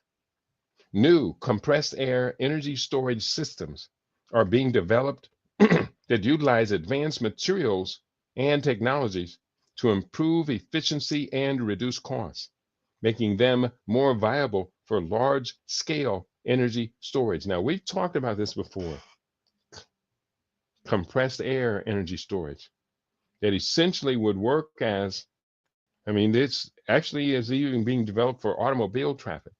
New compressed air energy storage systems are being developed that utilize advanced materials and technologies to improve efficiency and reduce costs, making them more viable for large scale energy storage. Now, we've talked about this before, compressed air energy storage, that essentially would work as, this actually is even being developed for automobile traffic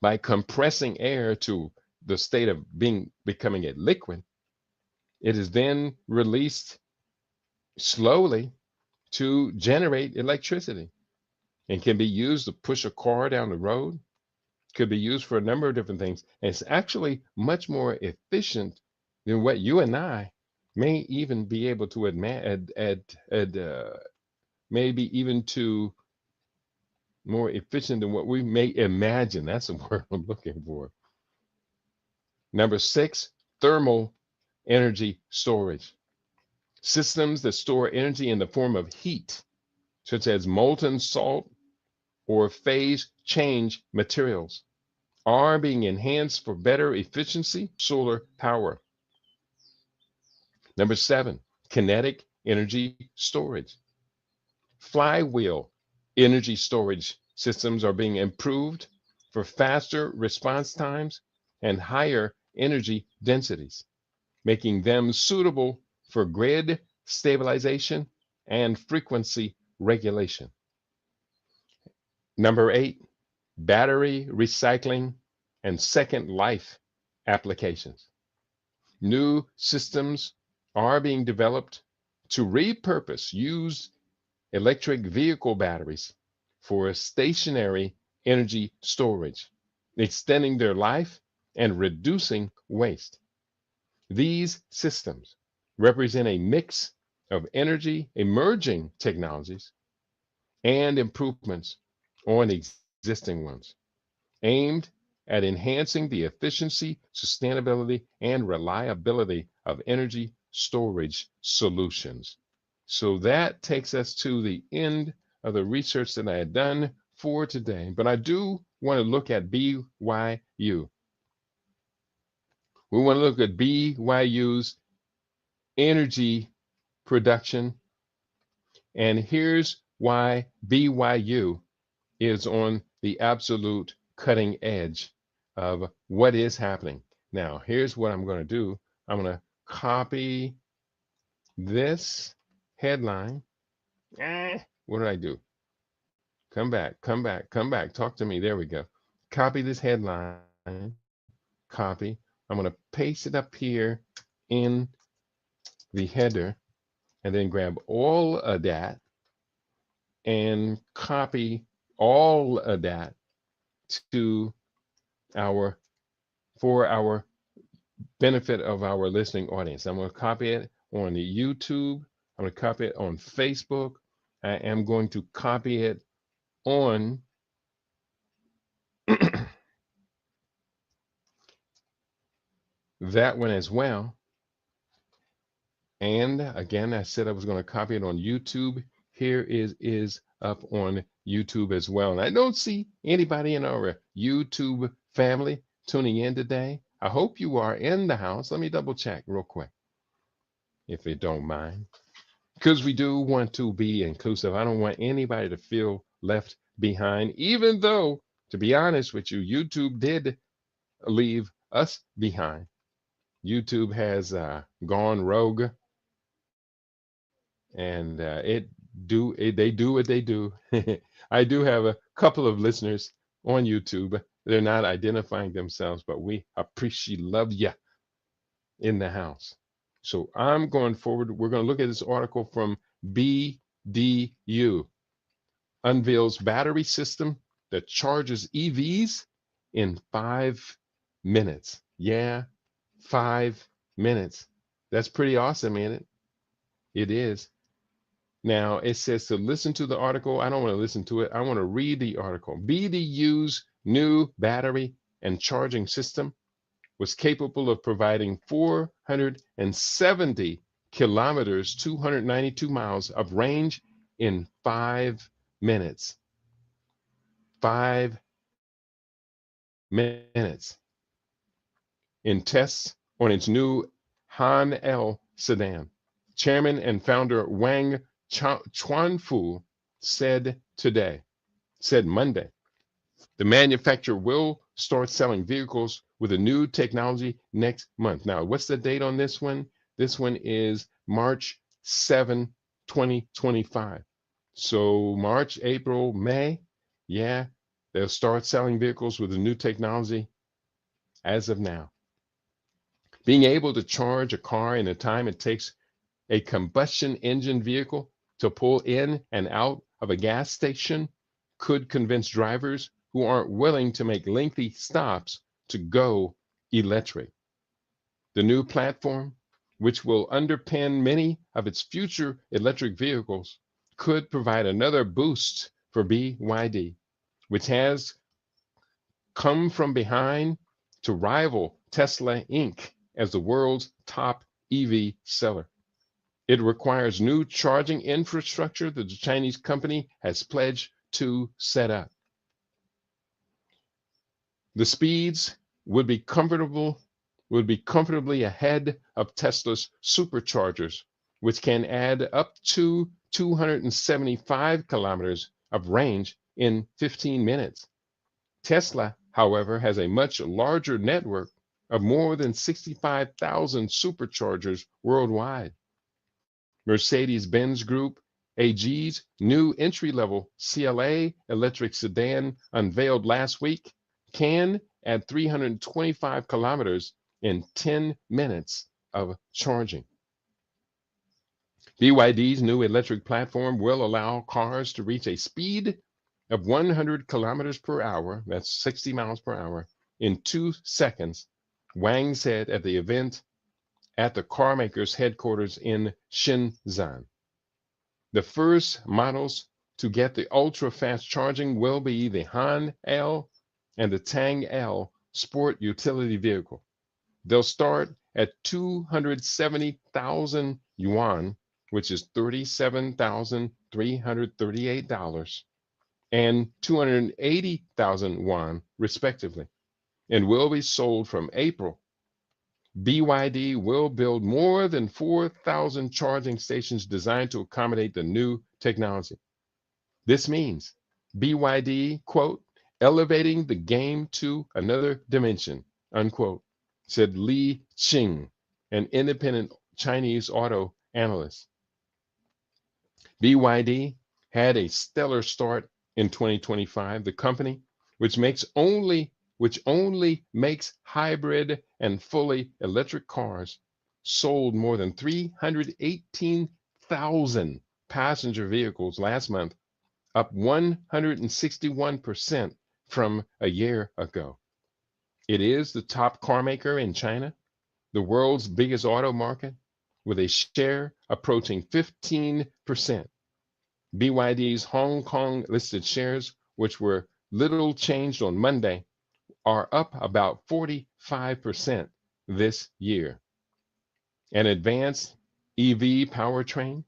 by compressing air to the state of becoming a liquid. It is then released slowly to generate electricity and can be used to push a car down the road, could be used for a number of different things. And it's actually much more efficient than what you and I may even be able to maybe even to more efficient than what we may imagine. That's the word I'm looking for. Number 6, thermal energy storage. Systems that store energy in the form of heat, such as molten salt or phase change materials, are being enhanced for better efficiency, solar power. Number 7, kinetic energy storage. Flywheel energy storage systems are being improved for faster response times and higher energy densities, making them suitable for grid stabilization and frequency regulation. Number 8, battery recycling and second life applications. New systems are being developed to repurpose used electric vehicle batteries for stationary energy storage, extending their life and reducing waste. These systems represent a mix of energy emerging technologies and improvements on existing ones, aimed at enhancing the efficiency, sustainability, and reliability of energy storage solutions. So that takes us to the end of the research that I had done for today. But I do want to look at BYU. We want to look at BYU's energy production. And here's why BYU is on the absolute cutting edge of what is happening. Now, here's what I'm going to do. I'm going to copy this headline. What did I do? Come back, come back, come back. Talk to me. There we go. Copy this headline. Copy. I'm going to paste it up here in the header and then grab all of that and copy all of that to for our benefit of our listening audience. I'm going to copy it on the YouTube. I'm going to copy it on Facebook. I am going to copy it on that one as well. And again, I said I was going to copy it on YouTube. Here is up on YouTube as well. And I don't see anybody in our YouTube family tuning in today. I hope you are in the house. Let me double check real quick, if you don't mind, because we do want to be inclusive. I don't want anybody to feel left behind, even though, to be honest with you, YouTube did leave us behind. YouTube has gone rogue, and they do what they do. I do have a couple of listeners on YouTube. They're not identifying themselves, but we appreciate, love you in the house. So I'm going forward. We're going to look at this article from BDU. Unveils battery system that charges EVs in 5 minutes. Yeah, 5 minutes. That's pretty awesome, ain't it? It is. Now it says to listen to the article. I don't want to listen to it. I want to read the article. BDU's new battery and charging system was capable of providing 470 kilometers, 292 miles of range in 5 minutes. 5 minutes in tests on its new Han L sedan. Chairman and founder Wang Chuanfu said Monday, the manufacturer will start selling vehicles with a new technology next month. Now, what's the date on this one? This one is March 7, 2025. So March, April, May, yeah, they'll start selling vehicles with the new technology as of now. Being able to charge a car in the time it takes a combustion engine vehicle to pull in and out of a gas station could convince drivers who aren't willing to make lengthy stops to go electric. The new platform, which will underpin many of its future electric vehicles, could provide another boost for BYD, which has come from behind to rival Tesla Inc. as the world's top EV seller. It requires new charging infrastructure that the Chinese company has pledged to set up. The speeds would be comfortably ahead of Tesla's superchargers, which can add up to 275 kilometers of range in 15 minutes. Tesla, however, has a much larger network of more than 65,000 superchargers worldwide. Mercedes-Benz Group AG's new entry-level CLA electric sedan unveiled last week can add 325 kilometers in 10 minutes of charging. BYD's new electric platform will allow cars to reach a speed of 100 kilometers per hour, that's 60 miles per hour, in 2 seconds, Wang said at the event at the carmaker's headquarters in Shenzhen. The first models to get the ultra-fast charging will be the Han L and the Tang L sport utility vehicle. They'll start at 270,000 yuan, which is $37,338, and 280,000 yuan, respectively, and will be sold from April. BYD will build more than 4,000 charging stations designed to accommodate the new technology. This means BYD, quote, elevating the game to another dimension, unquote, said Li Qing, an independent Chinese auto analyst. BYD had a stellar start in 2025. The company, which only makes hybrid and fully electric cars, sold more than 318,000 passenger vehicles last month, up 161% from a year ago. It is the top car maker in China, the world's biggest auto market, with a share approaching 15%. BYD's Hong Kong listed shares, which were little changed on Monday, are up about 45% this year. An advanced EV powertrain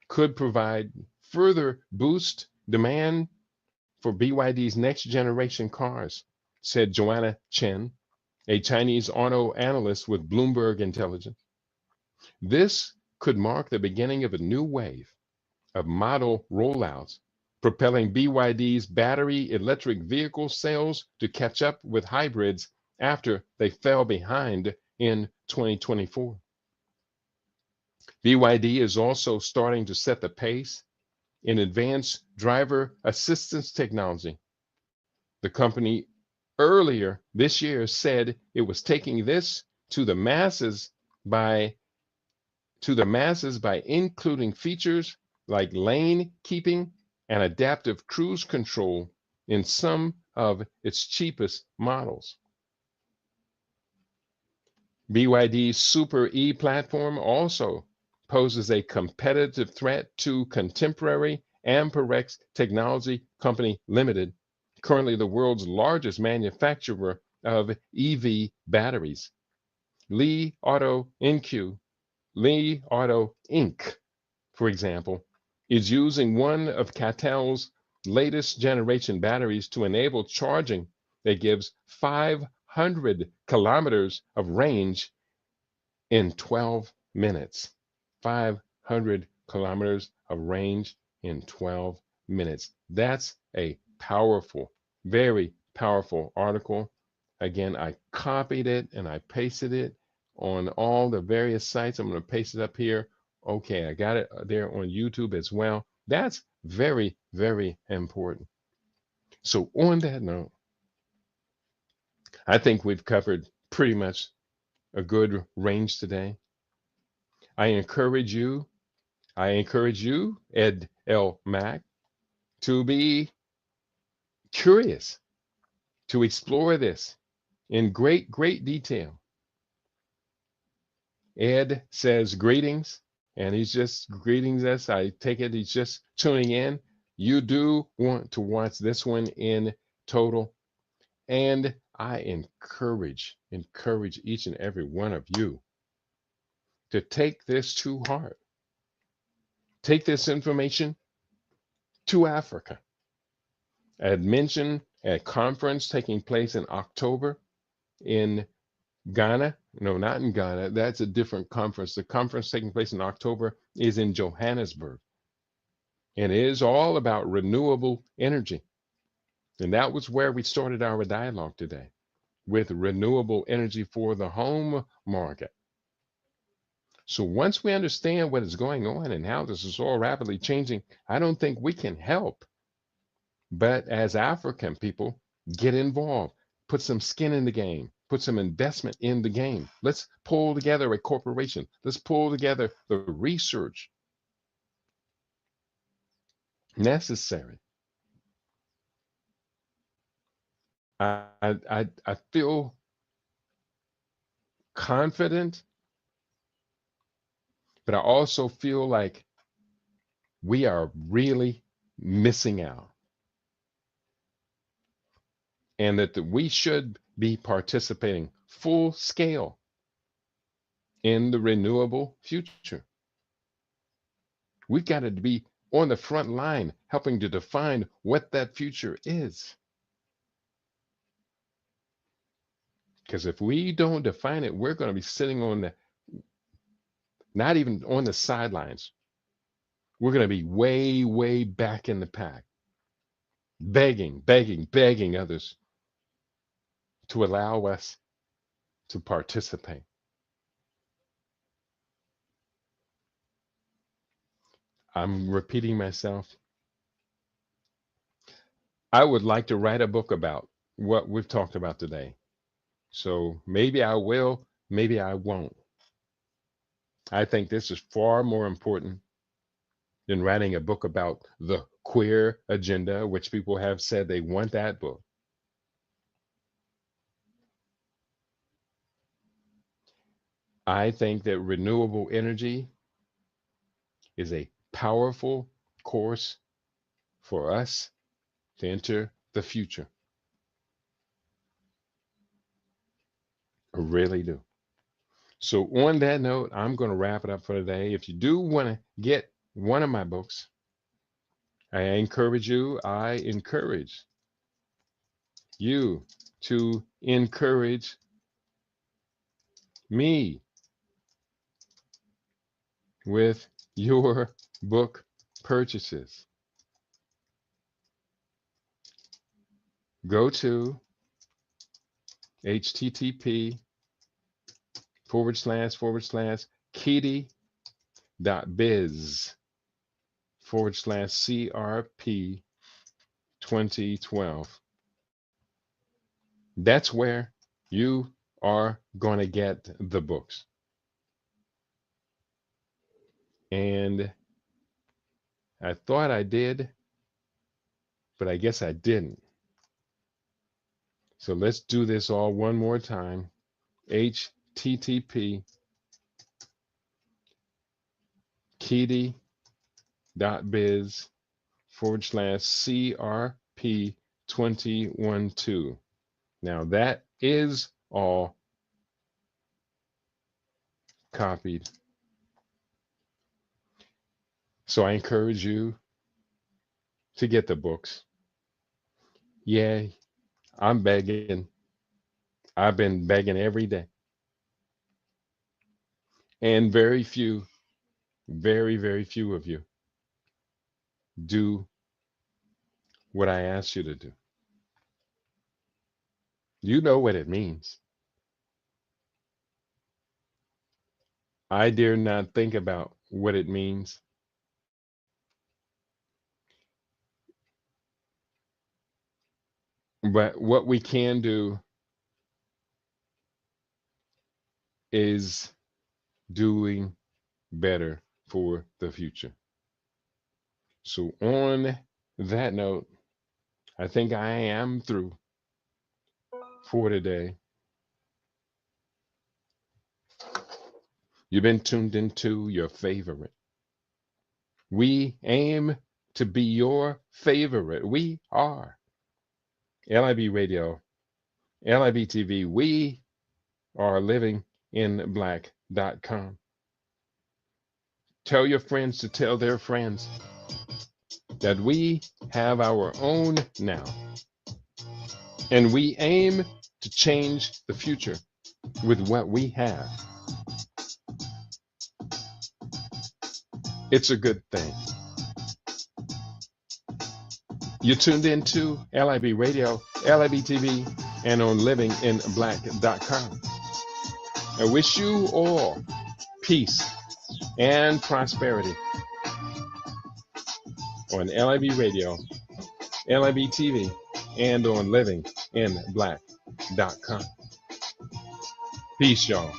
could provide further boost demand for BYD's next generation cars, said Joanna Chen, a Chinese auto analyst with Bloomberg Intelligence. This could mark the beginning of a new wave of model rollouts, propelling BYD's battery electric vehicle sales to catch up with hybrids after they fell behind in 2024. BYD is also starting to set the pace in advanced driver assistance technology. The company earlier this year said it was taking this to the masses by including features like lane keeping and adaptive cruise control in some of its cheapest models. BYD's Super E platform also poses a competitive threat to contemporary Amperex Technology Company Limited, currently the world's largest manufacturer of EV batteries. Li Auto NQ Li Auto Inc., for example, is using one of CATL's latest generation batteries to enable charging that gives 500 kilometers of range in 12 minutes. 500 kilometers of range in 12 minutes. That's a powerful, very powerful article. Again, I copied it and I pasted it on all the various sites. I'm going to paste it up here. Okay, I got it there on YouTube as well. That's very, very important. So, on that note, I think we've covered pretty much a good range today. I encourage you Ed L. Mack, to be curious, to explore this in great, great detail. Ed says greetings, and he's just greetings us. I take it he's just tuning in. You do want to watch this one in total, and I encourage each and every one of you to take this to heart. Take this information to Africa. I had mentioned a conference taking place in October in Ghana. No, not in Ghana. That's a different conference. The conference taking place in October is in Johannesburg. And it is all about renewable energy. And that was where we started our dialogue today, with renewable energy for the home market. So once we understand what is going on and how this is all rapidly changing, I don't think we can help but, as African people, get involved, put some skin in the game, put some investment in the game. Let's pull together a corporation. Let's pull together the research necessary. I feel confident, but I also feel like we are really missing out, and that we should be participating full scale in the renewable future. We've got to be on the front line helping to define what that future is. Because if we don't define it, we're going to be sitting on the, not even on the sidelines. We're going to be way, way back in the pack, begging others to allow us to participate. I'm repeating myself. I would like to write a book about what we've talked about today. So maybe I will, maybe I won't. I think this is far more important than writing a book about the queer agenda, which people have said they want that book. I think that renewable energy is a powerful course for us to enter the future. I really do. So, on that note, I'm going to wrap it up for today. If you do want to get one of my books, I encourage you to encourage me with your book purchases. Go to http //kitty.biz /CRP 2012. That's where you are going to get the books. And I thought I did, but I guess I didn't. So let's do this all one more time. http kitty.biz /CRP 2012. Now that is all copied So I encourage you to get the books. Yeah, I'm begging. I've been begging every day. And very few, very, very few of you do what I ask you to do. You know what it means. I dare not think about what it means. But what we can do is doing better for the future. So, on that note, I think I am through for today. You've been tuned into your favorite. We aim to be your favorite. We are LIB Radio, LIB TV. We are living in black.com. Tell your friends to tell their friends that we have our own now. And we aim to change the future with what we have. It's a good thing. You're tuned into LIB Radio, LIB TV, and on livinginblack.com. I wish you all peace and prosperity on LIB Radio, LIB TV, and on livinginblack.com. Peace, y'all.